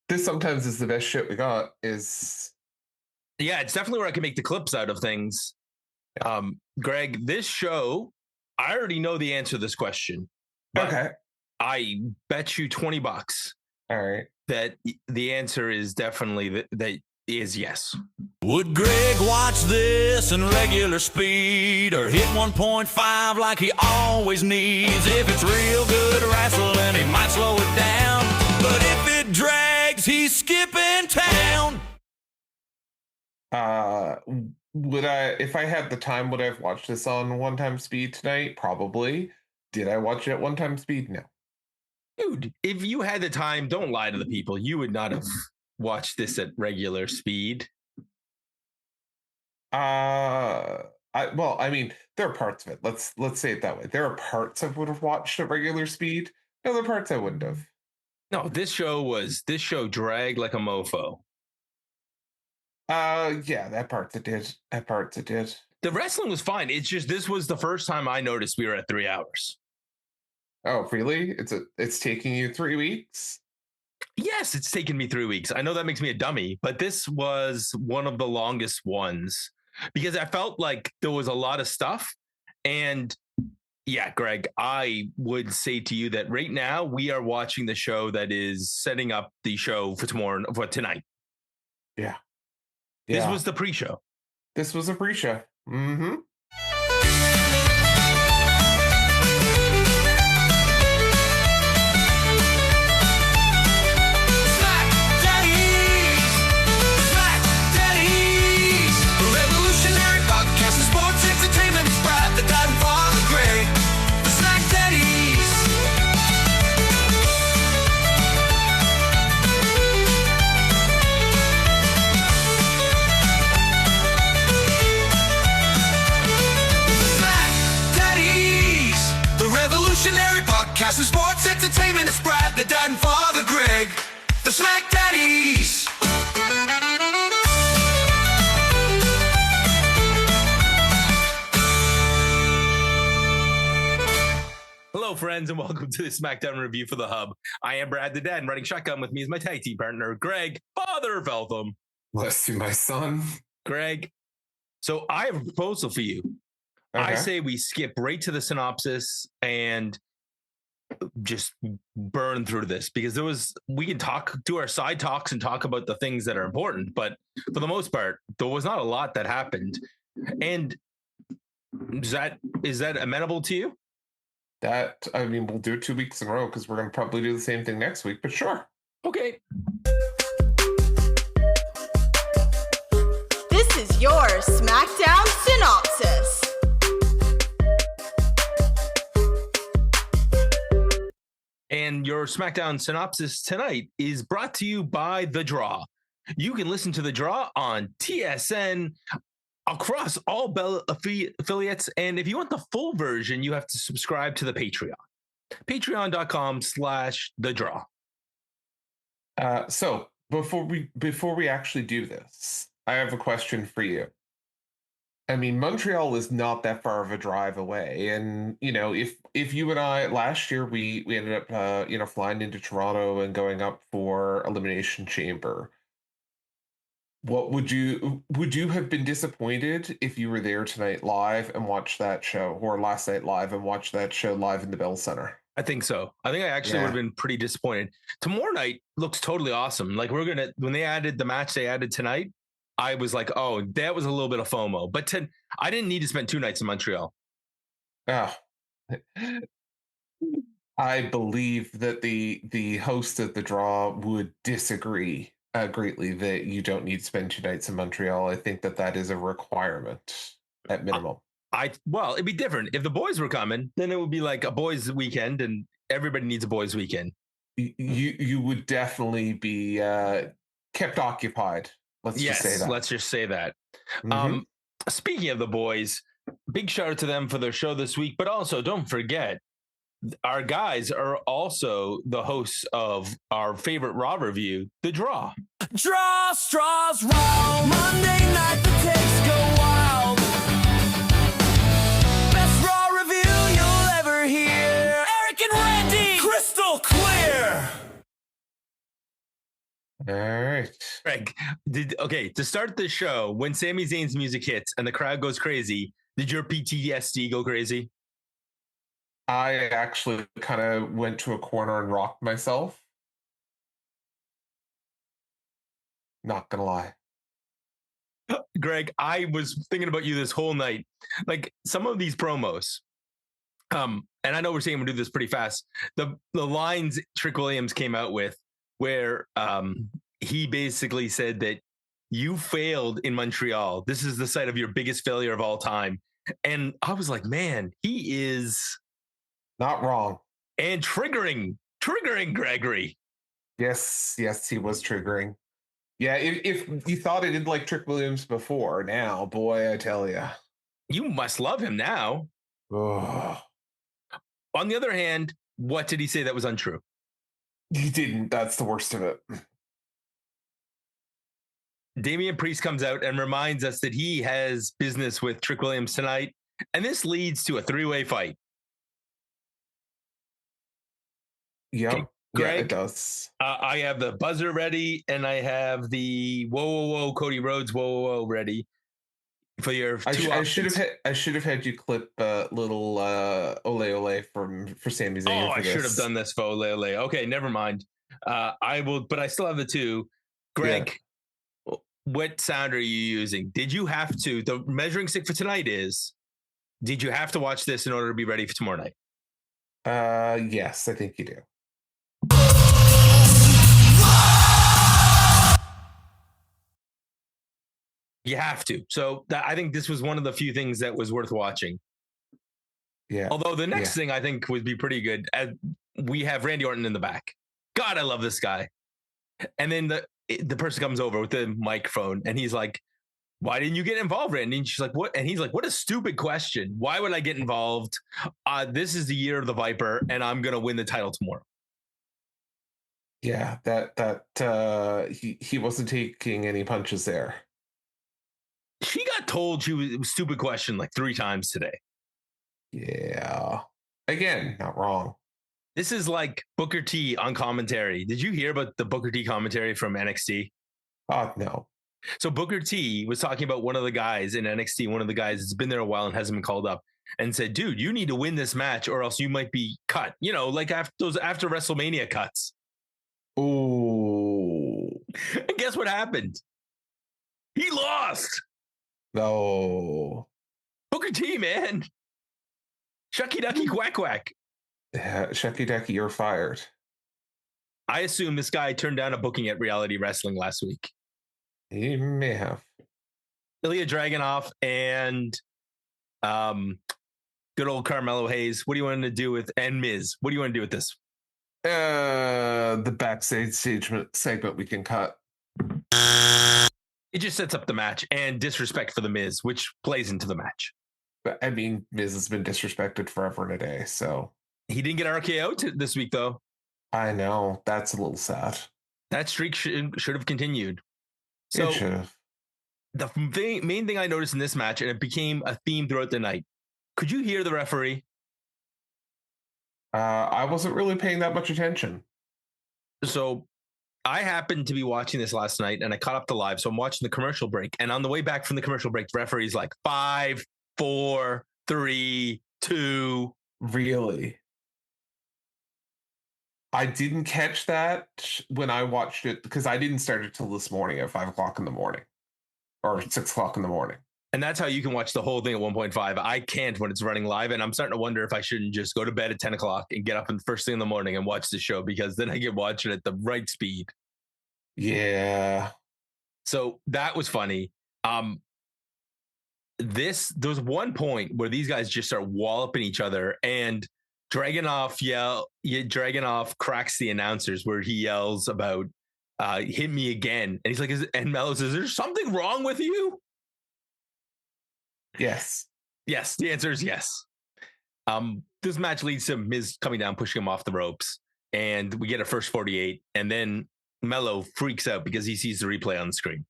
This sometimes is the best shit we got. Is Yeah, it's definitely where I can make the clips out of things. Greg, this show, I already know the answer to this question. But okay. I bet you $20 All right. that the answer is definitely that is yes. Would Greg watch this in regular speed or hit 1.5 like he always needs? If it's real good wrestling, he might slow it down. But if it drags, he's skipping town. Would I, if I had the time, would I have watched this on one-time speed tonight? Probably. Did I watch it at one-time speed? No. Dude, if you had the time, don't lie to the people. You would not have watched this at regular speed. I mean, there are parts of it. Let's say it that way. There are parts I would have watched at regular speed. Other parts I wouldn't have. No, this show dragged like a mofo. Yeah, that part it did. The wrestling was fine. It's just this was the first time I noticed we were at 3 hours. Oh, really? It's taking you 3 weeks? Yes, it's taken me 3 weeks. I know that makes me a dummy, but this was one of the longest ones because I felt like there was a lot of stuff. And yeah, Greg, I would say to you that right now we are watching the show that is setting up the show for tonight. Yeah. This was the pre-show. This was a pre-show. Mm-hmm. Podcast of sports entertainment is Brad, the dad and father Greg, the SmackDaddies. Hello, friends, and welcome to the SmackDown review for the Hub. I am Brad, the dad, and running shotgun with me is my tag team partner, Greg, father of Eltham. Bless you, my son. Greg, so I have a proposal for you. Okay. I say we skip right to the synopsis and just burn through this because we can do our side talks and talk about the things that are important, but for the most part, there was not a lot that happened. And is that amenable to you? We'll do it 2 weeks in a row because we're going to probably do the same thing next week, but sure. Okay. This is your SmackDown synopsis. And your SmackDown synopsis tonight is brought to you by The Draw. You can listen to The Draw on TSN across all Bell affiliates. And if you want the full version, you have to subscribe to the Patreon. Patreon.com/The Draw. So before we actually do this, I have a question for you. I mean, Montreal is not that far of a drive away. And, if you and I, last year, we ended up, flying into Toronto and going up for Elimination Chamber. What would you have been disappointed if you were there tonight live and watched that show, or last night live and watched that show live in the Bell Center? I think so. I think I actually would have been pretty disappointed. Tomorrow night looks totally awesome. Like when they added the match they added tonight, I was like, oh, that was a little bit of FOMO. But I didn't need to spend 2 nights in Montreal. Oh. I believe that the host of The Draw would disagree greatly that you don't need to spend 2 nights in Montreal. I think that is a requirement at minimum. It'd be different. If the boys were coming, then it would be like a boys' weekend, and everybody needs a boys' weekend. You would definitely be kept occupied. Let's just say that. Mm-hmm. Speaking of the boys, big shout out to them for their show this week, but also don't forget, our guys are also the hosts of our favorite Raw review, The Draw. Draw straws raw. Monday night the takes go wild. Best Raw review you'll ever hear. Eric and Randy, crystal clear. All right. Greg, to start the show, when Sami Zayn's music hits and the crowd goes crazy, did your PTSD go crazy? I actually kind of went to a corner and rocked myself. Not gonna lie. Greg, I was thinking about you this whole night. Like some of these promos, and I know we're saying we'll do this pretty fast. The lines Trick Williams came out with, where he basically said that you failed in Montreal. This is the site of your biggest failure of all time. And I was like, man, he is Not wrong. And triggering Gregory. Yes, he was triggering. Yeah, if you thought I didn't like Trick Williams before, now, boy, I tell you. You must love him now. Oh. On the other hand, what did he say that was untrue? He didn't. That's the worst of it. Damian Priest comes out and reminds us that he has business with Trick Williams tonight, and this leads to a 3-way fight. Yep. Okay, Greg, yeah, it does. I have the buzzer ready, and I have the whoa, Cody Rhodes, whoa, ready for your two options. I should have had you clip little ole for Sami Zayn. Oh, I should have done this for ole. Okay, never mind. I will, but I still have the two. Greg, what sound are you using? Did you have to? The measuring stick for tonight is. Did you have to watch this in order to be ready for tomorrow night? Yes, I think you do. You have to. So I think this was one of the few things that was worth watching. Yeah. Although the next thing I think would be pretty good. We have Randy Orton in the back. God, I love this guy. And then the person comes over with the microphone and he's like, why didn't you get involved, Randy? And she's like, what? And he's like, what a stupid question. Why would I get involved? This is the year of the Viper and I'm going to win the title tomorrow. Yeah, he wasn't taking any punches there. She got told she was a stupid question like 3 times today. Yeah. Again, not wrong. This is like Booker T on commentary. Did you hear about the Booker T commentary from NXT? No. So Booker T was talking about one of the guys in NXT, one of the guys that's been there a while and hasn't been called up, and said, dude, you need to win this match or else you might be cut. You know, like after WrestleMania cuts. Ooh. And guess what happened? He lost. No. Booker T, man. Shucky ducky quack quack. Yeah, Shucky ducky, you're fired. I assume this guy turned down a booking at Reality Wrestling last week. He may have. Ilya Dragunov and good old Carmelo Hayes. What do you want to do with and Miz? What do you want to do with this? The backstage segment we can cut. It just sets up the match and disrespect for the Miz, which plays into the match. But I mean, Miz has been disrespected forever and a day, so he didn't get RKO this week, though. I know, that's a little sad. That streak should have continued. So it should have. The main thing I noticed in this match, and it became a theme throughout the night. Could you hear the referee? I wasn't really paying that much attention. So I happened to be watching this last night and I caught up to live. So I'm watching the commercial break. And on the way back from the commercial break, the referee's like 5, 4, 3, 2. Really? I didn't catch that when I watched it because I didn't start it till this morning at 5 o'clock in the morning or 6 o'clock in the morning. And that's how you can watch the whole thing at 1.5. I can't when it's running live. And I'm starting to wonder if I shouldn't just go to bed at 10 o'clock and get up in the first thing in the morning and watch the show, because then I can watch it at the right speed. Yeah. So that was funny. There was one point where these guys just start walloping each other, and Dragunov cracks the announcers where he yells about hit me again. And he's like, and Mello says, is there something wrong with you? Yes. Yes. The answer is yes. This match leads to Miz coming down, pushing him off the ropes, and we get a first 48. And then Mello freaks out because he sees the replay on the screen.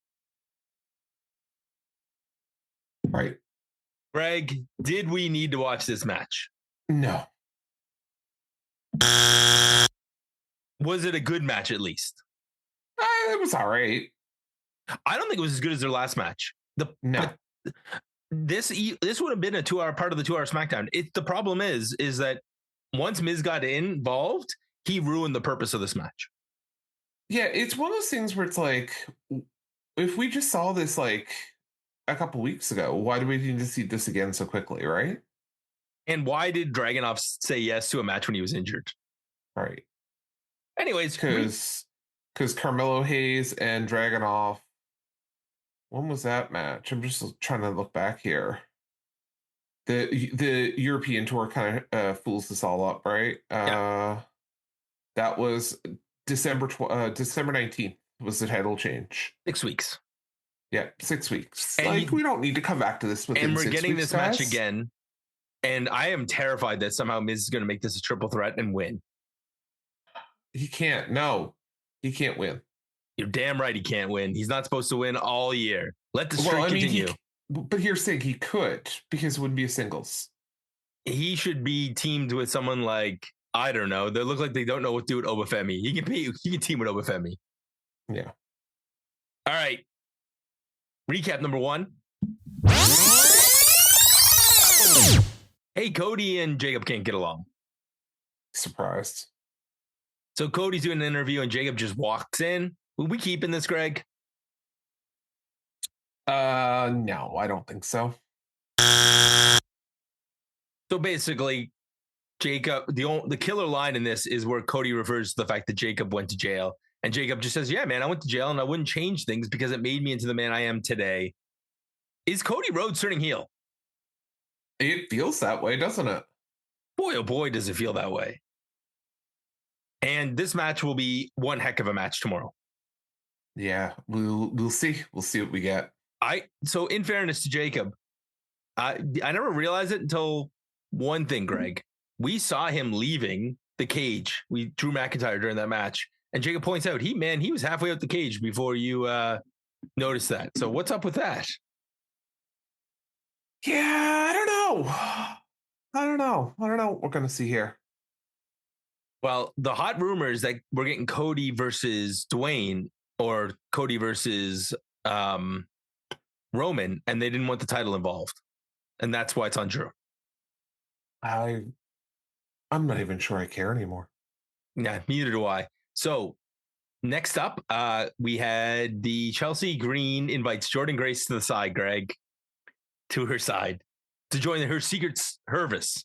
Right. Greg, did we need to watch this match? No. Was it a good match at least? It was all right. I don't think it was as good as their last match. No. This would have been a 2-hour part of the 2-hour SmackDown. The problem is that once Miz got involved, he ruined the purpose of this match. Yeah, it's one of those things where it's like, if we just saw this like a couple weeks ago, why do we need to see this again so quickly, right? And why did Dragunov say yes to a match when he was injured? Right. Anyways, because Carmelo Hayes and Dragunov. When was that match? I'm just trying to look back here. The European tour kind of fools us all up, right? Yeah. That was December 19th was the title change. 6 weeks. Yeah, 6 weeks. And we don't need to come back to this within 6 weeks. And we're getting this match guys. again. And I am terrified that somehow Miz is going to make this a triple threat and win. He can't. No, he can't win. You're damn right he can't win. He's not supposed to win all year. Let the streak continue. But here's saying he could, because it wouldn't be a singles. He should be teamed with someone like, I don't know. They look like they don't know what to do with Obafemi. He can team with Obafemi. Yeah. All right. Recap number 1. Hey, Cody and Jacob can't get along. Surprised. So Cody's doing an interview and Jacob just walks in. Will we keep in this, Greg? No, I don't think so. So basically, Jacob, the killer line in this is where Cody refers to the fact that Jacob went to jail. And Jacob just says, yeah, man, I went to jail and I wouldn't change things because it made me into the man I am today. Is Cody Rhodes turning heel? It feels that way, doesn't it? Boy, oh boy, does it feel that way. And this match will be one heck of a match tomorrow. Yeah, we'll see. We'll see what we get. So in fairness to Jacob, I never realized it until one thing, Greg. We saw him leaving the cage. We Drew McIntyre during that match. And Jacob points out, he was halfway out the cage before you noticed that. So what's up with that? Yeah, I don't know. I don't know what we're going to see here. Well, the hot rumor is that we're getting Cody versus Dwayne or Cody versus Roman, and they didn't want the title involved. And that's why it's on Drew. I'm not even sure I care anymore. Yeah, neither do I. So next up, we had the Chelsea Green invites Jordan Grace to the side, Greg, to her side to join her secret service.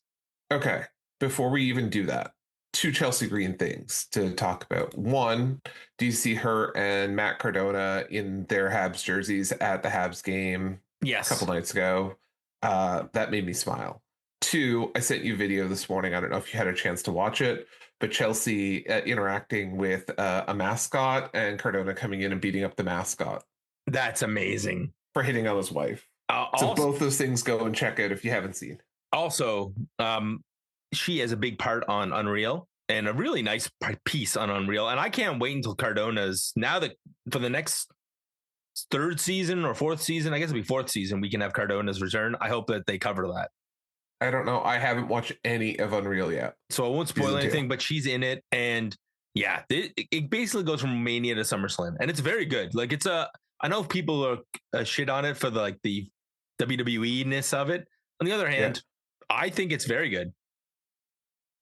Okay, before we even do that, 2 Chelsea Green things to talk about. One, do you see her and Matt Cardona in their Habs jerseys at the Habs game a couple nights ago? That made me smile. 2, I sent you a video this morning. I don't know if you had a chance to watch it, but Chelsea interacting with a mascot and Cardona coming in and beating up the mascot. That's amazing. For hitting on his wife. So both those things, go and check out if you haven't seen. Also, she has a big part on Unreal and a really nice piece on Unreal. And I can't wait until Cardona's now that for the next 3rd season or 4th season, I guess it'll be 4th season, we can have Cardona's return. I hope that they cover that. I don't know. I haven't watched any of Unreal yet. So I won't spoil anything, but she's in it. And yeah, it basically goes from Mania to SummerSlam. And it's very good. Like I know people are shit on it for the WWE-ness of it. On the other hand, I think it's very good.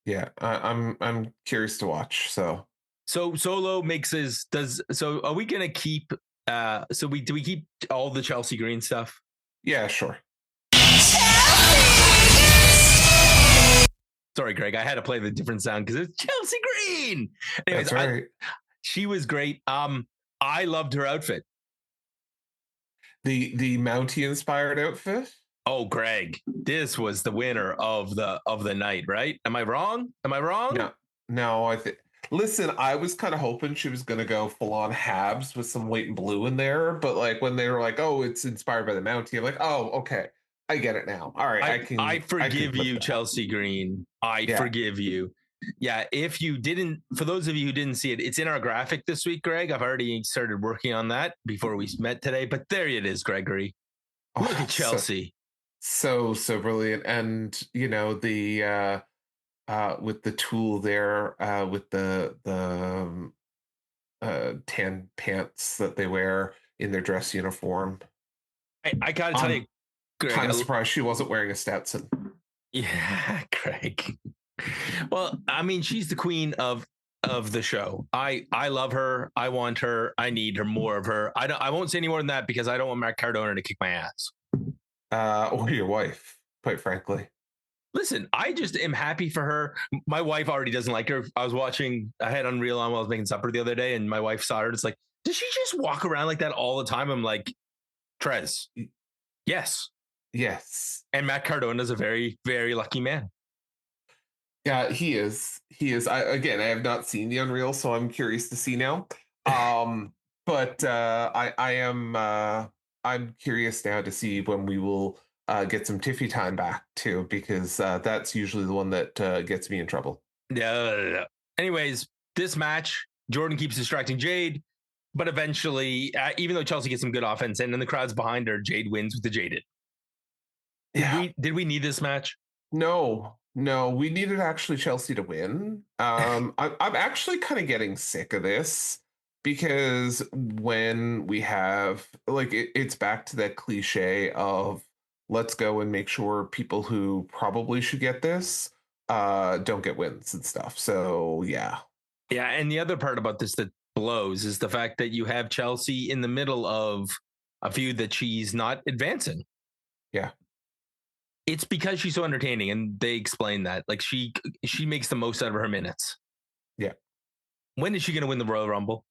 Yeah, I'm curious to watch. So Solo makes his so are we gonna keep do we keep all the Chelsea Green stuff? Yeah, sure. Sorry, Greg, I had to play the different sound because it's Chelsea Green. Anyways, that's right. She was great. I loved her outfit. The Mountie inspired outfit. Oh, Greg, this was the winner of the night, right? Am I wrong? No, I think. Listen, I was kind of hoping she was going to go full on Habs with some white and blue in there, but like when they were like, "Oh, it's inspired by the Mountie," I'm like, "Oh, okay, I get it now." All right, I forgive you, Chelsea Green. I forgive you. Yeah, if you didn't, for those of you who didn't see it, it's in our graphic this week, Greg. I've already started working on that before we met today, but there it is, Gregory. Look at Chelsea. So brilliant. And the with the tool there, with the tan pants that they wear in their dress uniform. I gotta tell you, Greg, kind of surprised she wasn't wearing a Stetson. Yeah, Greg. Well, I mean, she's the queen of the show. I love her. I want her. I need her, more of her. I won't say any more than that because I don't want Matt Cardona to kick my ass. Or your wife, quite frankly. Listen, I just am happy for her. My wife already doesn't like her. I had Unreal on while I was making supper the other day, and my wife saw her. It's like, does she just walk around like that all the time? I'm like, Trez, yes. Yes. And Matt Cardona is a very, very lucky man. Yeah, he is. I have not seen the Unreal, so I'm curious to see now. But I'm curious now to see when we will get some Tiffy time back too, because that's usually the one that gets me in trouble. Yeah. Anyways, this match, Jordan keeps distracting Jade, but eventually, even though Chelsea gets some good offense in and the crowd's behind her, Jade wins with the Jaded. Did we need this match? No, we needed actually Chelsea to win. I'm actually kind of getting sick of this because when we have it's back to that cliche of let's go and make sure people who probably should get this don't get wins and stuff. So yeah. Yeah, and the other part about this that blows is the fact that you have Chelsea in the middle of a feud that she's not advancing. Yeah. It's because she's so entertaining, and they explain that. Like she makes the most out of her minutes. Yeah. When is she going to win the Royal Rumble?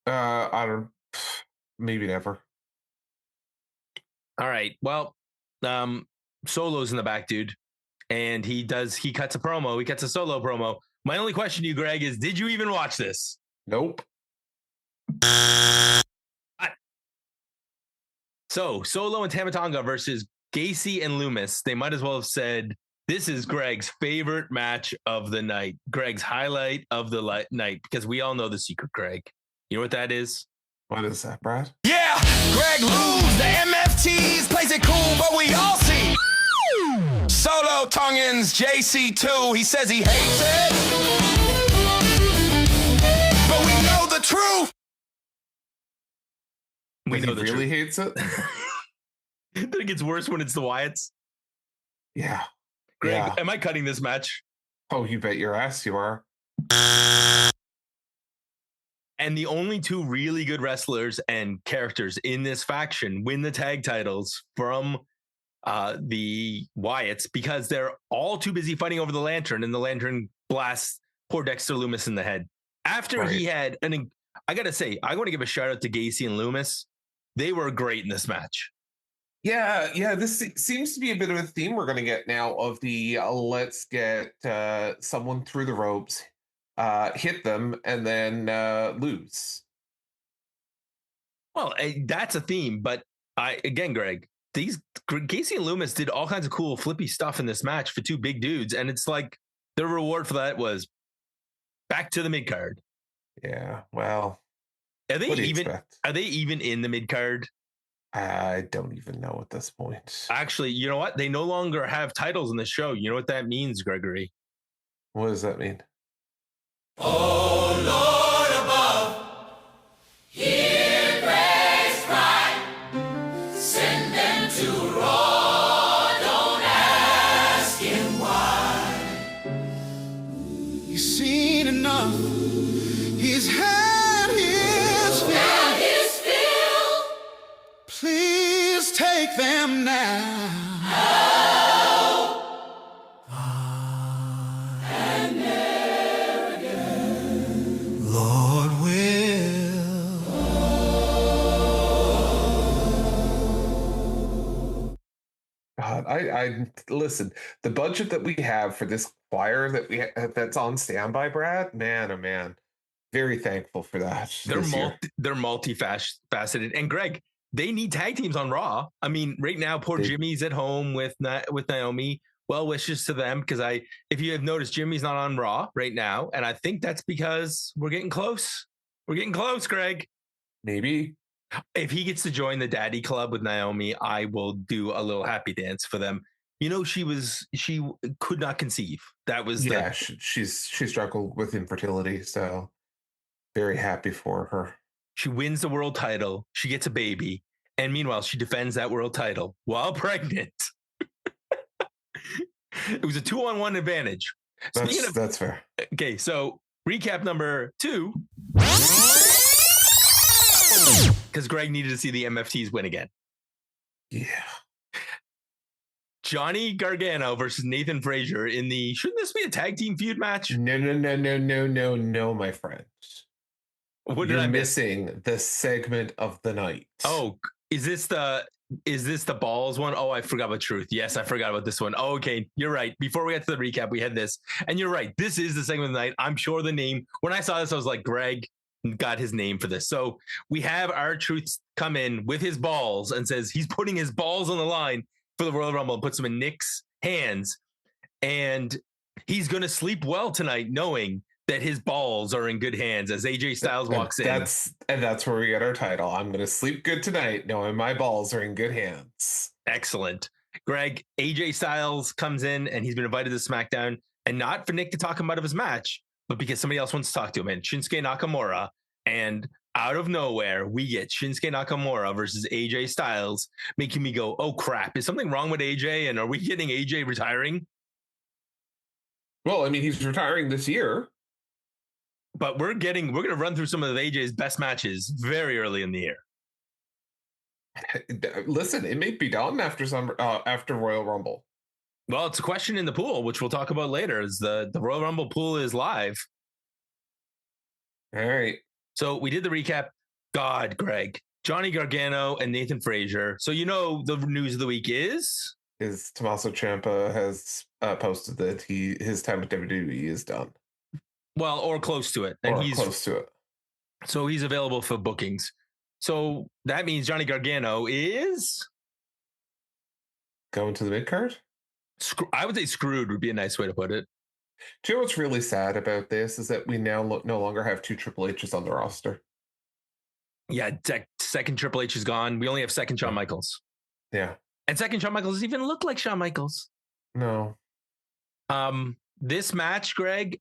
I don't. Maybe never. All right. Well, Solo's in the back, dude, and he cuts a promo. He cuts a Solo promo. My only question to you, Greg, is: did you even watch this? Nope. So Solo and Tamatonga versus Gacy and Loomis. They might as well have said, this is Greg's favorite match of the night. Greg's highlight of the night, because we all know the secret, Greg. You know what that is? What is that, Brad? Yeah, Greg moves the MFTs, plays it cool, but we all see Solo Tongans JC2. He says he hates it, but we know the truth. We know he really hates it. Then it gets worse when it's the Wyatts. Yeah. Greg, am I cutting this match? Oh, you bet your ass you are. And the only two really good wrestlers and characters in this faction win the tag titles from the Wyatts because they're all too busy fighting over the Lantern, and the Lantern blasts poor Dexter Loomis in the head. After he had I got to say, I want to give a shout out to Gacy and Loomis. They were great in this match. Yeah. This seems to be a bit of a theme we're going to get now of the let's get someone through the ropes, hit them, and then lose. Well, that's a theme, but Greg, Gacy and Loomis did all kinds of cool flippy stuff in this match for two big dudes, and it's like the reward for that was back to the mid card. Yeah, well, are they even in the mid card? I don't even know at this point. Actually, you know what? They no longer have titles in the show. You know what that means, Gregory? What does that mean? Oh, Lord above, hear Greg's cry. Send them to Raw, don't ask him why. He's seen enough, he's had his fill. Please take them now. And never again, Lord will. God, I listen. The budget that we have for this choir that's on standby, Brad. Man, oh man, very thankful for that. They're multifaceted, and Greg, they need tag teams on Raw. I mean, right now, poor Jimmy's at home with Naomi. Well wishes to them, because if you have noticed, Jimmy's not on Raw right now, and I think that's because we're getting close. We're getting close, Greg. Maybe if he gets to join the Daddy Club with Naomi, I will do a little happy dance for them. You know, she could not conceive. That was she struggled with infertility, so Very happy for her. She wins the world title. She gets a baby. And meanwhile, she defends that world title while pregnant. It was a 2-on-1 advantage. That's fair. Okay, so recap number 2. Because Greg needed to see the MFTs win again. Yeah. Johnny Gargano versus Nathan Frazier in the... Shouldn't this be a tag team feud match? No, my friend. What did I miss? Missing the segment of the night. Oh, is this the balls one? Oh, I forgot about Truth. Yes, I forgot about this one. Oh, okay, you're right. Before we get to the recap, we had this. And you're right. This is the segment of the night. I'm sure the name... When I saw this, I was like, Greg got his name for this. So we have our Truth come in with his balls and says he's putting his balls on the line for the Royal Rumble and puts them in Nick's hands. And he's going to sleep well tonight knowing that his balls are in good hands as AJ Styles walks in. That's where we get our title. I'm going to sleep good tonight knowing my balls are in good hands. Excellent. Greg, AJ Styles comes in and he's been invited to SmackDown, and not for Nick to talk him out of his match, but because somebody else wants to talk to him, and Shinsuke Nakamura. And out of nowhere, we get Shinsuke Nakamura versus AJ Styles, making me go, oh crap, is something wrong with AJ? And are we getting AJ retiring? Well, I mean, he's retiring this year. But we're going to run through some of AJ's best matches very early in the year. Listen, it may be done after Royal Rumble. Well, it's a question in the pool, which we'll talk about later. Is the Royal Rumble pool is live. All right. So we did the recap. God, Greg, Johnny Gargano and Nathan Frazier. So the news of the week is Tommaso Ciampa has posted that his time with WWE is done. Well, or close to it. And he's close to it. So he's available for bookings. So that means Johnny Gargano is going to the mid card? I would say screwed would be a nice way to put it. Do you know what's really sad about this is that we now no longer have 2 Triple H's on the roster. Yeah, second Triple H is gone. We only have second Shawn Michaels. Yeah. And second Shawn Michaels doesn't even look like Shawn Michaels. No. This match, Greg,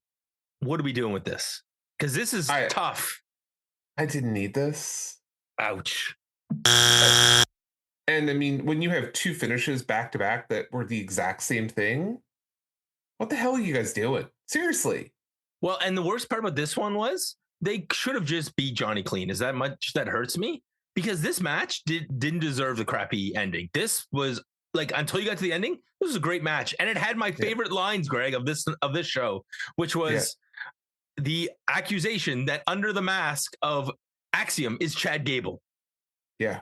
what are we doing with this? Because this is tough. I didn't need this. Ouch. And I mean, when you have 2 finishes back to back that were the exact same thing, what the hell are you guys doing? Seriously. Well, and the worst part about this one was they should have just beat Johnny clean. Is that much that hurts me? Because this match didn't deserve the crappy ending. This was like, until you got to the ending, this was a great match. And it had my favorite lines, Greg, of this show, which was the accusation that under the mask of Axiom is Chad Gable. Yeah.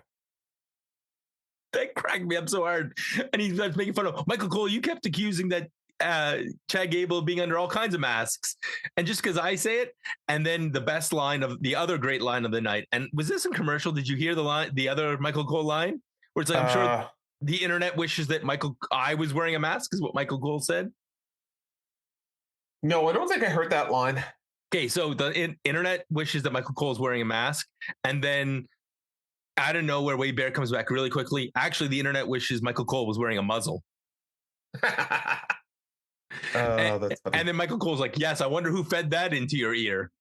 That cracked me up so hard. And he's making fun of Michael Cole. You kept accusing that Chad Gable being under all kinds of masks. And just because I say it, and then the best line of the other great line of the night. And was this in commercial? Did you hear the other Michael Cole line? Where it's like, I'm sure the internet wishes that I was wearing a mask, is what Michael Cole said. No, I don't think I heard that line. Okay, so the internet wishes that Michael Cole is wearing a mask, and then out of nowhere, Wade Barrett comes back really quickly. Actually, the internet wishes Michael Cole was wearing a muzzle. That's funny. And then Michael Cole's like, yes, I wonder who fed that into your ear.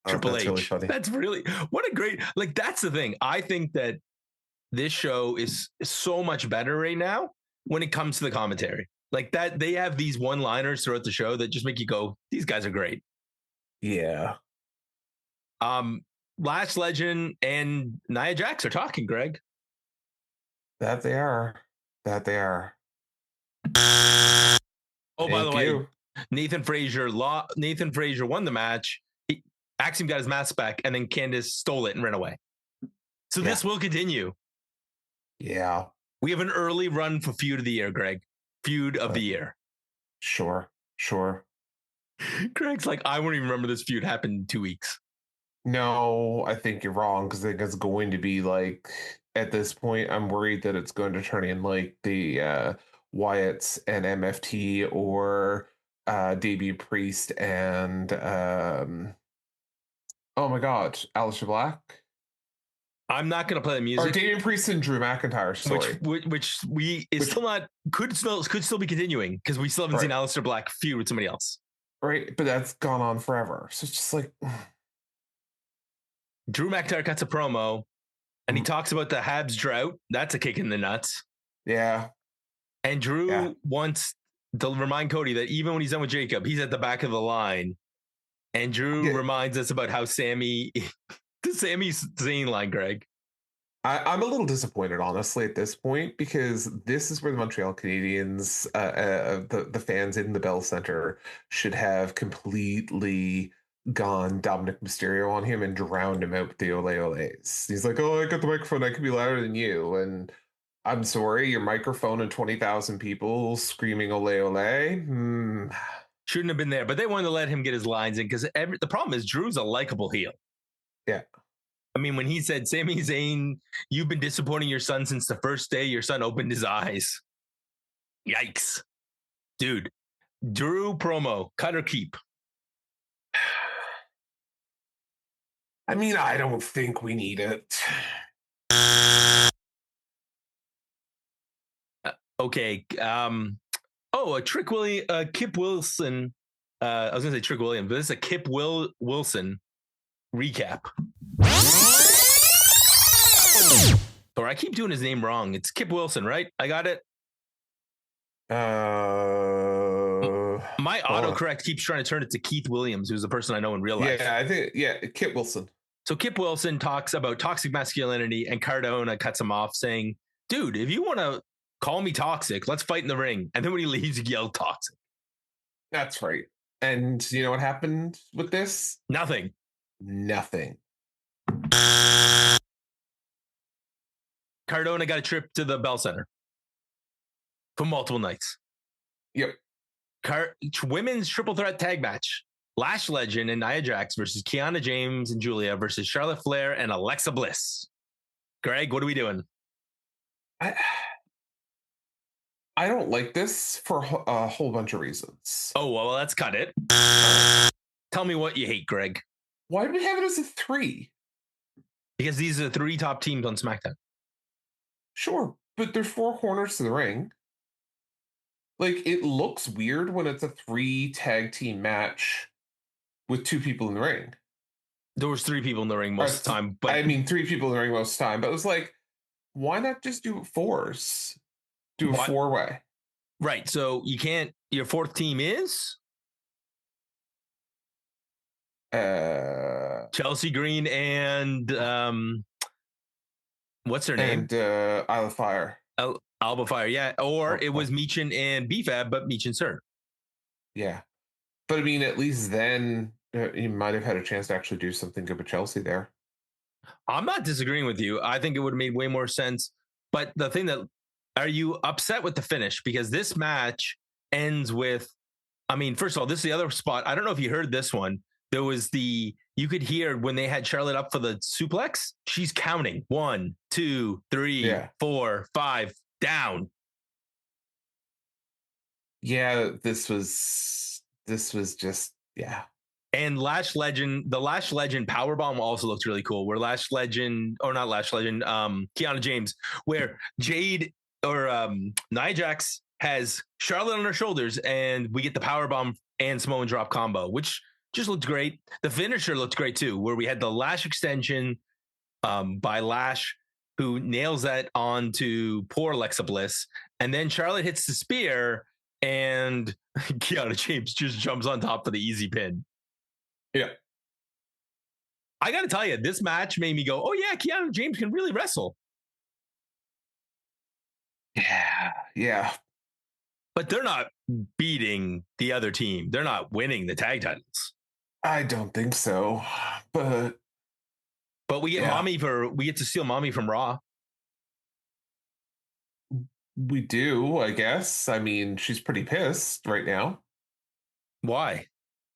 Triple H. Really funny. That's really, what a great, like, that's the thing. I think that this show is so much better right now when it comes to the commentary. Like that, they have these one-liners throughout the show that just make you go, these guys are great. Yeah. Lash Legend and Nia Jax are talking, Greg. That they are. Oh, by the way, Nathan Frazier won the match. Axiom got his mask back, and then Candice stole it and ran away. So this will continue. Yeah. We have an early run for Feud of the Year, Greg. Feud of the Year. Sure. Greg's like, I won't even remember this feud happened in 2 weeks. No, I think you're wrong, because I think it's going to be like, at this point, I'm worried that it's going to turn in like the Wyatts and MFT, or Debut Priest and oh my God, Aleister Black. I'm not going to play the music. Or Damian Priest and Drew McIntyre, sorry. Which could still be continuing, because we still haven't seen Aleister Black feud with somebody else. right? But that's gone on forever. So it's just like, Drew McIntyre cuts a promo and he Mm. talks about the Habs drought. That's a kick in the nuts. yeah, And Drew Yeah. wants to remind Cody that even when he's done with Jacob, he's at the back of the line. And Drew Yeah. reminds us about how the Sami Zayn line, Greg. I'm a little disappointed, honestly, at this point, because this is where the Montreal Canadiens, the fans in the Bell Center, should have completely gone Dominic Mysterio on him and drowned him out with the Ole Oles. He's like, "Oh, I got the microphone. I can be louder than you." And I'm sorry, your microphone and 20,000 people screaming "Ole Ole." Shouldn't have been there, but they wanted to let him get his lines in because the problem is Drew's a likable heel. Yeah. I mean, when he said, Sami Zayn, you've been disappointing your son since the first day your son opened his eyes. Yikes. Dude, Drew promo, cut or keep? I mean, I don't think we need it. Okay. Kip Wilson. I was going to say Trick Williams, but this is a Kip Wilson recap. Or I keep doing his name wrong. It's Kip Wilson, right? I got it. My autocorrect keeps trying to turn it to Keith Williams, who's the person I know in real life. Yeah, I think, Kip Wilson. So Kip Wilson talks about toxic masculinity, and Cardona cuts him off saying, dude, if you want to call me toxic, let's fight in the ring. And then when he leaves, he yelled toxic. That's right. And you know what happened with this? Nothing. Cardona got a trip to the Bell Center for multiple nights. Yep. Women's triple threat tag match. Lash Legend and Nia Jax versus Kiana James and Julia versus Charlotte Flair and Alexa Bliss. Greg, what are we doing? I don't like this for a whole bunch of reasons. Oh, well, let's cut it. Tell me what you hate, Greg. Why do we have it as a 3? Because these are the 3 top teams on SmackDown. Sure, but there's 4 corners to the ring. Like, it looks weird when it's a 3 tag team match with 2 people in the ring. There was 3 people in the ring most of the time. But I mean, 3 people in the ring most of the time. But it was like, why not just do 4s? Do a 4-way. Right. So you can't. Your 4th team is Chelsea Green and what's her name? And Isle of Fire. Alba Fire, yeah. Or it was Meechin and BFAB, but Meechin Sir. Yeah. But I mean, at least then you might have had a chance to actually do something good with Chelsea there. I'm not disagreeing with you. I think it would have made way more sense. But the thing that, are you upset with the finish? Because this match ends with, I mean, first of all, this is the other spot. I don't know if you heard this one. There was you could hear when they had Charlotte up for the suplex, she's counting 1, 2, 3, 4, 5, down. Yeah, this was just, yeah. And the Lash Legend powerbomb also looks really cool. Where Kiana James, where Jade or Nia Jax has Charlotte on her shoulders, and we get the powerbomb and Samoan drop combo, which just looked great. The finisher looked great too, where we had the Lash extension by Lash, who nails that onto poor Alexa Bliss, and then Charlotte hits the spear, and Kiana James just jumps on top for the easy pin. Yeah. I got to tell you, this match made me go, oh yeah, Kiana James can really wrestle. Yeah. But they're not beating the other team. They're not winning the tag titles. I don't think so. But we get we get to steal Mommy from Raw. We do, I guess. I mean, she's pretty pissed right now. Why?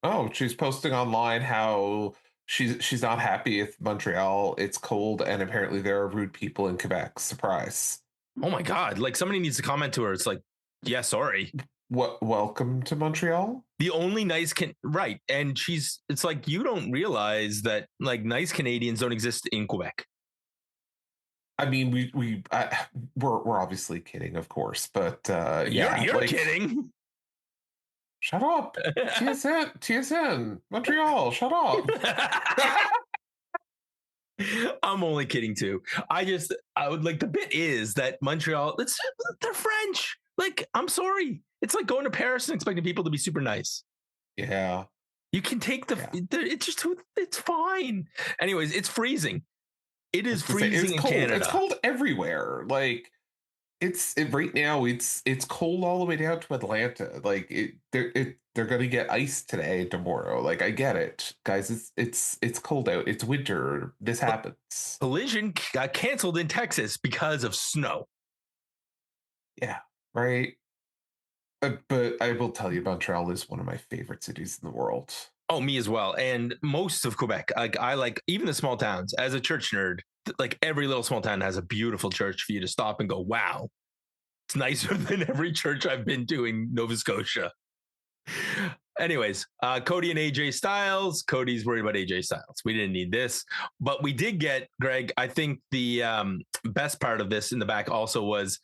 Oh, she's posting online how she's not happy with Montreal. It's cold, and apparently there are rude people in Quebec. Surprise. Oh my God. Like, somebody needs to comment to her. It's like, yeah, sorry. What? Welcome to Montreal? The only nice right. And it's like, you don't realize that like nice Canadians don't exist in Quebec. I mean, we're obviously kidding, of course, but yeah, you're kidding. Shut up. TSN, Montreal, shut up. I'm only kidding too. I would like, the bit is that Montreal, they're French. Like, I'm sorry. It's like going to Paris and expecting people to be super nice. Yeah. You can take it's fine. Anyways, it's freezing. It is freezing in cold. Canada. It's cold everywhere. Like, right now it's cold all the way down to Atlanta. Like, they're gonna get ice today and tomorrow. Like, I get it, guys. It's cold out. It's winter. This happens. Collision got canceled in Texas because of snow. Yeah, right. But I will tell you, Montreal is one of my favorite cities in the world. Oh, me as well. And most of Quebec, I like even the small towns. As a church nerd, like every little small town has a beautiful church for you to stop and go, wow, it's nicer than every church I've been to in Nova Scotia. Anyways, Cody and AJ Styles. Cody's worried about AJ Styles. We didn't need this, but we did get, Greg, I think the best part of this in the back also was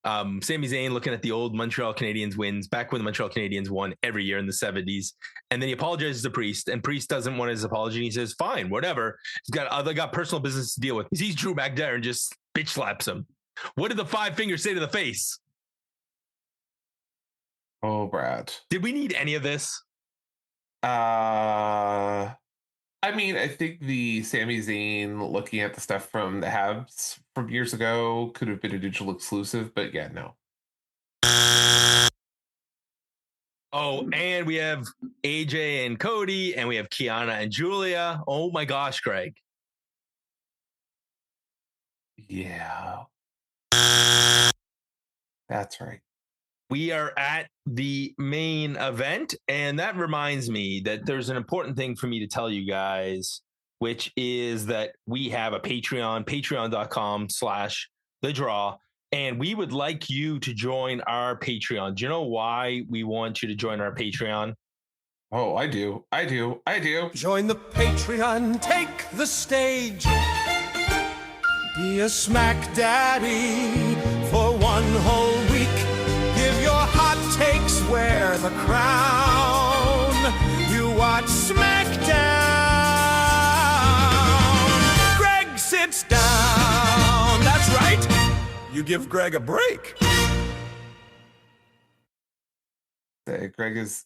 Sami Zayn looking at the old Montreal Canadiens wins back when the Montreal Canadiens won every year in the 70s. And then he apologizes to Priest, and Priest doesn't want his apology. He says, fine, whatever. They got personal business to deal with. He sees Drew McIntyre and just bitch slaps him. What did the five fingers say to the face? Oh, Brad. Did we need any of this? I mean, I think the Sami Zayn looking at the stuff from the Habs from years ago could have been a digital exclusive, but yeah, no. Oh, and we have AJ and Cody, and we have Kiana and Julia. Oh my gosh, Greg. Yeah. That's right. We are at the main event, and that reminds me that there's an important thing for me to tell you guys, which is that we have a Patreon, patreon.com/the draw, and we would like you to join our Patreon. Do you know why we want you to join our Patreon? Oh, I do. Join the Patreon, take the stage. Be a Smack Daddy for one whole week. Give your hot takes, wear the crown. You watch SmackDown. Greg sits down. That's right. You give Greg a break. Greg has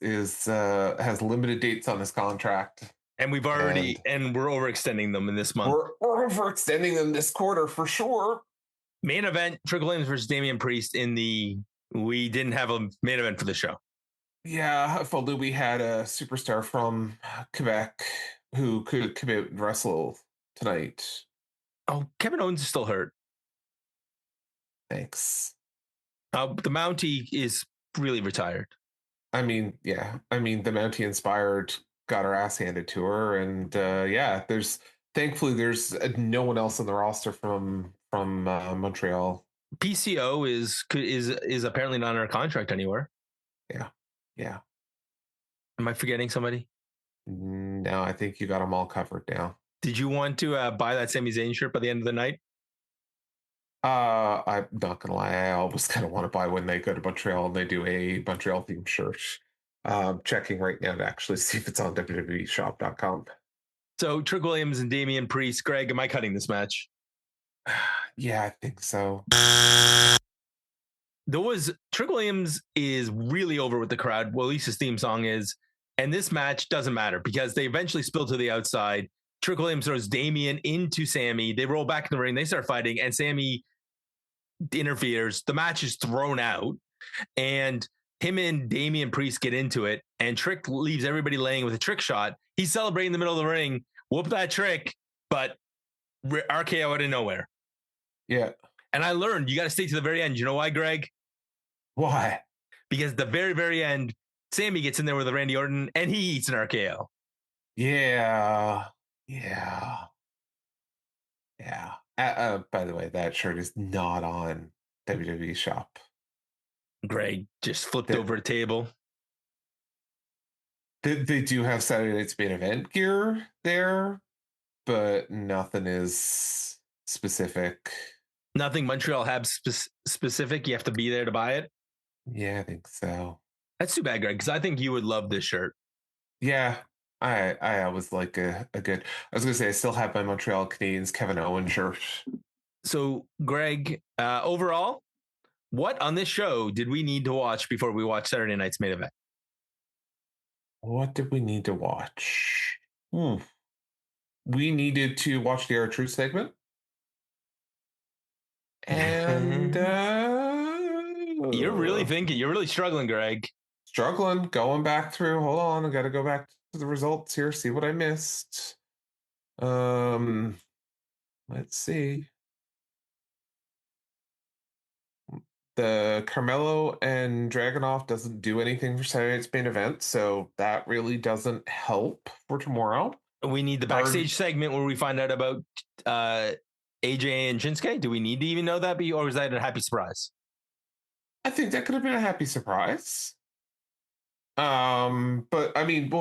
limited dates on his contract. And we're overextending them in this month. We're overextending them this quarter for sure. Main event, Triple Williams versus Damian Priest we didn't have a main event for the show. Yeah, if only we had a superstar from Quebec who could come out and wrestle tonight. Oh, Kevin Owens is still hurt. Thanks. The Mountie is really retired. I mean, yeah. I mean, the Mountie Inspired got her ass handed to her, and thankfully there's no one else on the roster from Montreal. PCO is apparently not under contract anywhere. Yeah. Am I forgetting somebody? No, I think you got them all covered now. Did you want to buy that Sami Zayn shirt by the end of the night? I'm not gonna lie, I always kind of want to buy when they go to Montreal and they do a Montreal themed shirt. Checking right now to actually see if it's on WWEshop.com. So Trick Williams and Damian Priest. Greg, am I cutting this match? Yeah, I think so. Trick Williams is really over with the crowd. Well, at least his theme song is. And this match doesn't matter because they eventually spill to the outside. Trick Williams throws Damian into Sammy. They roll back in the ring. They start fighting, and Sammy interferes. The match is thrown out, and him and Damian Priest get into it, and Trick leaves everybody laying with a trick shot. He's celebrating in the middle of the ring. Whoop that trick, but RKO out of nowhere. Yeah. And I learned you got to stay to the very end. You know why, Greg? Why? Because the very, very end, Sammy gets in there with a Randy Orton, and he eats an RKO. Yeah. By the way, that shirt is not on WWE Shop. Greg just flipped over a table. They do have Saturday Night's Main Event gear there, but nothing is specific. Nothing Montreal Habs specific. You have to be there to buy it. Yeah, I think so. That's too bad, Greg, because I think you would love this shirt. Yeah, I always like a good. I was gonna say I still have my Montreal Canadiens Kevin Owen shirt. So, Greg, overall, what on this show did we need to watch before we watch Saturday night's main event? What did we need to watch? We needed to watch the R-Truth segment. And you're really struggling, Greg. Struggling, going back through. Hold on, I got to go back to the results here, see what I missed. Let's see. The Carmelo and Dragunov doesn't do anything for Saturday night's main event, so that really doesn't help for tomorrow. We need the backstage segment where we find out about AJ and Shinsuke. Do we need to even know that, or is that a happy surprise? I think that could have been a happy surprise. But I mean,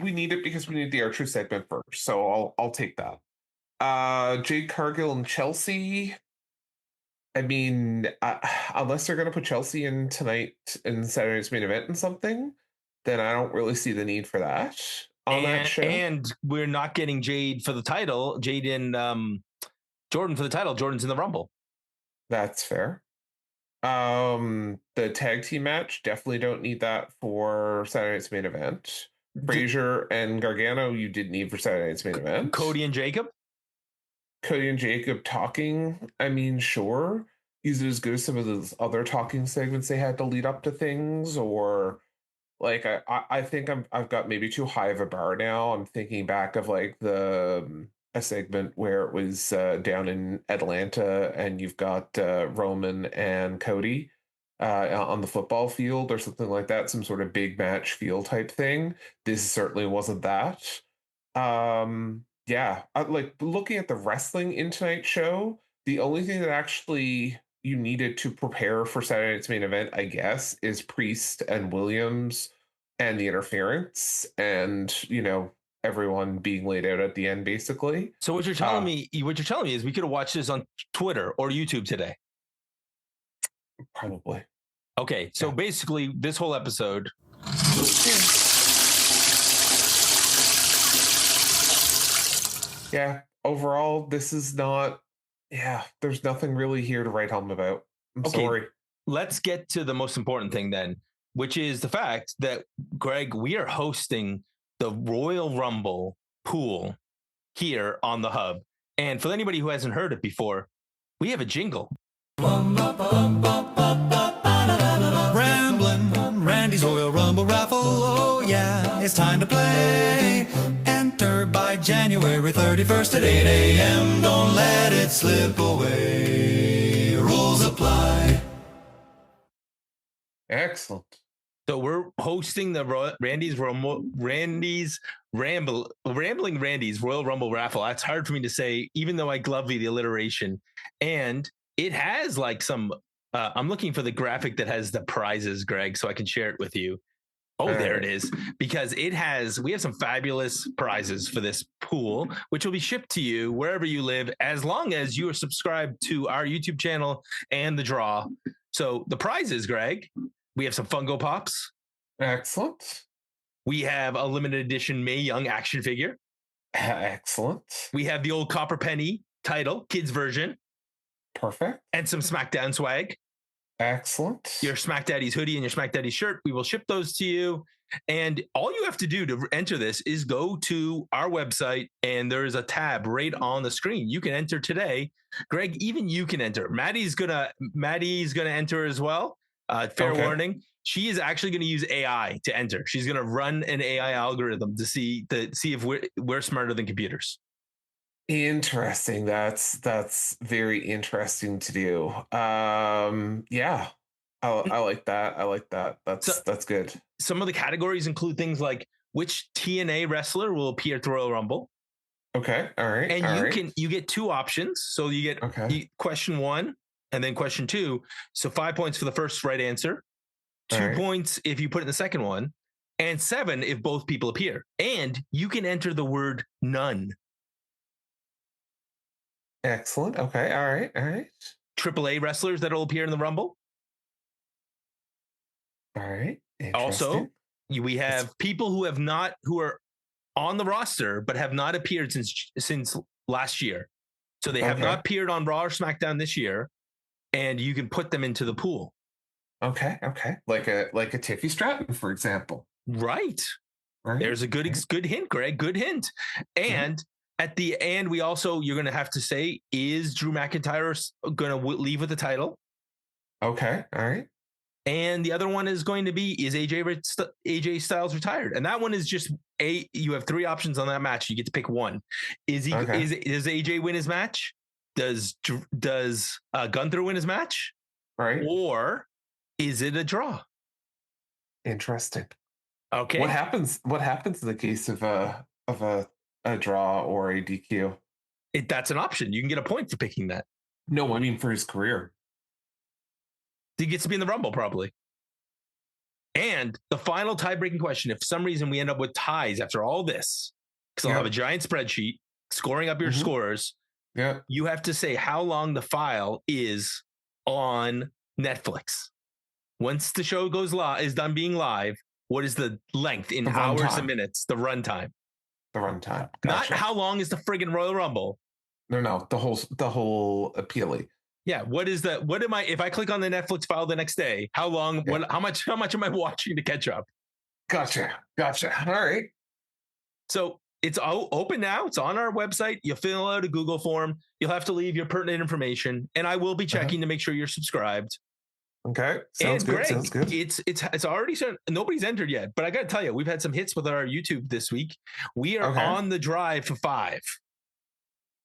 we need it because we need the R-Truth segment first, so I'll take that. Jade Cargill and Chelsea. I mean, unless they're going to put Chelsea in tonight in Saturday's main event and something, then I don't really see the need for that on that show. And we're not getting Jade for the title. Jade and Jordan for the title. Jordan's in the Rumble. That's fair. The tag team match, definitely don't need that for Saturday's main event. Frazier and Gargano, you did need for Saturday's main event. Cody and Jacob talking. I mean, sure. Is it as good as some of those other talking segments they had to lead up to things? Or like, I think I've got maybe too high of a bar now. I'm thinking back of like a segment where it was down in Atlanta and you've got Roman and Cody on the football field or something like that, some sort of big match feel type thing. This certainly wasn't that. Yeah, like looking at the wrestling in tonight's show, the only thing that actually you needed to prepare for Saturday night's main event, I guess, is Priest and Williams and the interference and, everyone being laid out at the end, basically. So what you're telling me is we could have watched this on Twitter or YouTube today. Probably. Okay, so basically this whole episode. Yeah, overall, this is not. Yeah, there's nothing really here to write home about. I'm sorry. Let's get to the most important thing then, which is the fact that, Greg, we are hosting the Royal Rumble pool here on the Hub. And for anybody who hasn't heard it before, we have a jingle. Ramblin', Randy's Royal Rumble raffle. Oh yeah, it's time to play. Enter by January 31st at 8 a.m. Don't let it slip away. Rules apply. Excellent. So we're hosting the Rambling Randy's Royal Rumble raffle. That's hard for me to say, even though I love the alliteration. And it has like some, I'm looking for the graphic that has the prizes, Greg, so I can share it with you. Oh, there it is. Because we have some fabulous prizes for this pool, which will be shipped to you wherever you live, as long as you are subscribed to our YouTube channel and the draw. So the prizes, Greg, we have some Funko Pops. Excellent. We have a limited edition Mae Young action figure. Excellent. We have the old Copper Penny title, kids version. Perfect. And some SmackDown swag. Excellent. Your SmackDaddies hoodie and your SmackDaddies shirt. We will ship those to you. And all you have to do to enter this is go to our website, and there is a tab right on the screen. You can enter today. Greg, even you can enter. Maddie's gonna enter as well. Fair warning. She is actually going to use AI to enter. She's going to run an AI algorithm to see if we're smarter than computers. Interesting. That's very interesting to do. Yeah, I like that. I like that. That's good. Some of the categories include things like which TNA wrestler will appear at the Royal Rumble. Okay. All right. And you get two options. So you get question 1 and then question 2. So 5 points for the first right answer. 2 points if you put in the second one, and 7 if both people appear. And you can enter the word none. Excellent. Okay. All right. AAA wrestlers that will appear in the Rumble. All right. Also, we have people who are on the roster but have not appeared since last year. So they have not appeared on Raw or SmackDown this year, and you can put them into the pool. Okay. Like a Tiffy Stratton, for example. Right. There's a good hint, Greg. Good hint. And at the end, you're going to have to say, is Drew McIntyre going to leave with the title? Okay. All right. And the other one is going to be, is AJ Styles retired? And that one is just you have three options on that match. You get to pick one. Does AJ win his match? Does Gunther win his match? Right. Or is it a draw? Interesting. Okay. What happens in the case of a draw or a DQ? That's an option. You can get a point for picking that. No, I mean for his career. He gets to be in the Rumble, probably. And the final tie-breaking question, if for some reason we end up with ties after all this, because I'll have a giant spreadsheet scoring up your scores, you have to say how long the file is on Netflix. Once the show is done being live, what is the length in hours and minutes, the runtime? The runtime. Gotcha. Not how long is the friggin' Royal Rumble. No, the whole appealie. Yeah, if I click on the Netflix file the next day, how long, how much am I watching to catch up? Gotcha. All right. So it's open now. It's on our website. You fill out a Google form. You'll have to leave your pertinent information, and I will be checking to make sure you're subscribed. Okay. Sounds good. It's already started. Nobody's entered yet, but I got to tell you, we've had some hits with our YouTube this week. We are on the drive for 5.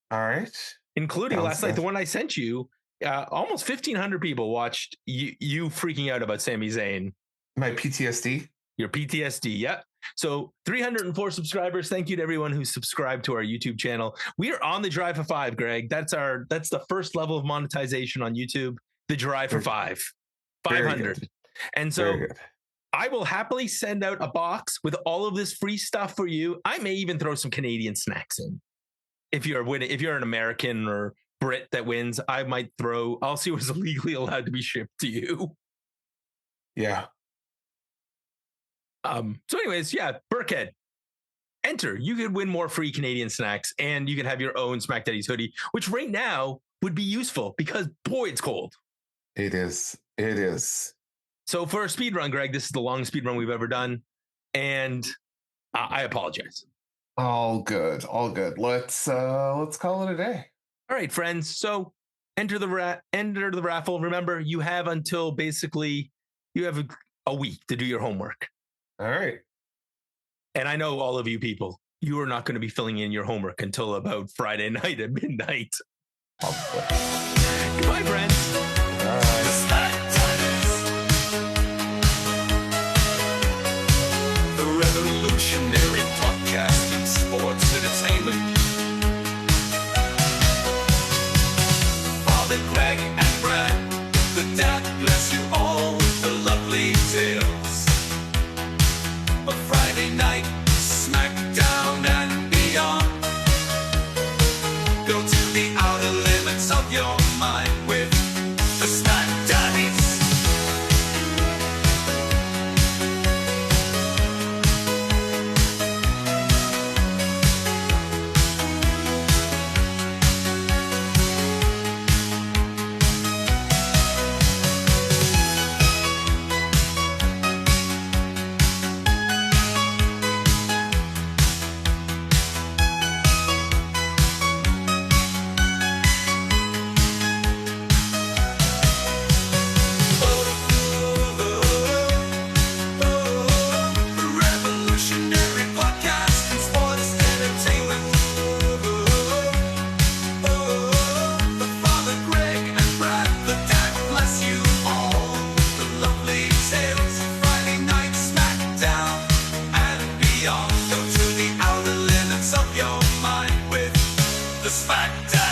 All right. Including last night, the one I sent you. Almost 1,500 people watched you freaking out about Sami Zayn. My PTSD? Your PTSD, yep. So 304 subscribers. Thank you to everyone who's subscribed to our YouTube channel. We are on the drive for 5, Greg. That's the first level of monetization on YouTube. The drive for 5. 500. And so I will happily send out a box with all of this free stuff for you. I may even throw some Canadian snacks in. If you're an American or Brit that wins, I'll see what's legally allowed to be shipped to you. Yeah. So anyways, Burkhead, enter. You could win more free Canadian snacks, and you can have your own SmackDaddies hoodie, which right now would be useful because boy, it's cold. It is. So for a speed run, Greg, this is the longest speed run we've ever done, and I apologize. All good. Let's call it a day. All right, friends. So enter the raffle. Remember, you have until basically you have a week to do your homework. All right. And I know all of you people, you are not going to be filling in your homework until about Friday night at midnight. Goodbye, friends. All right. The revolutionary podcast in sports entertainment. Father Greg and Brad, the dad bless you all with the lovely tales. A Friday night, SmackDown and beyond. Go to the outer limits of your mind with the SmackDaddies. SmackDown.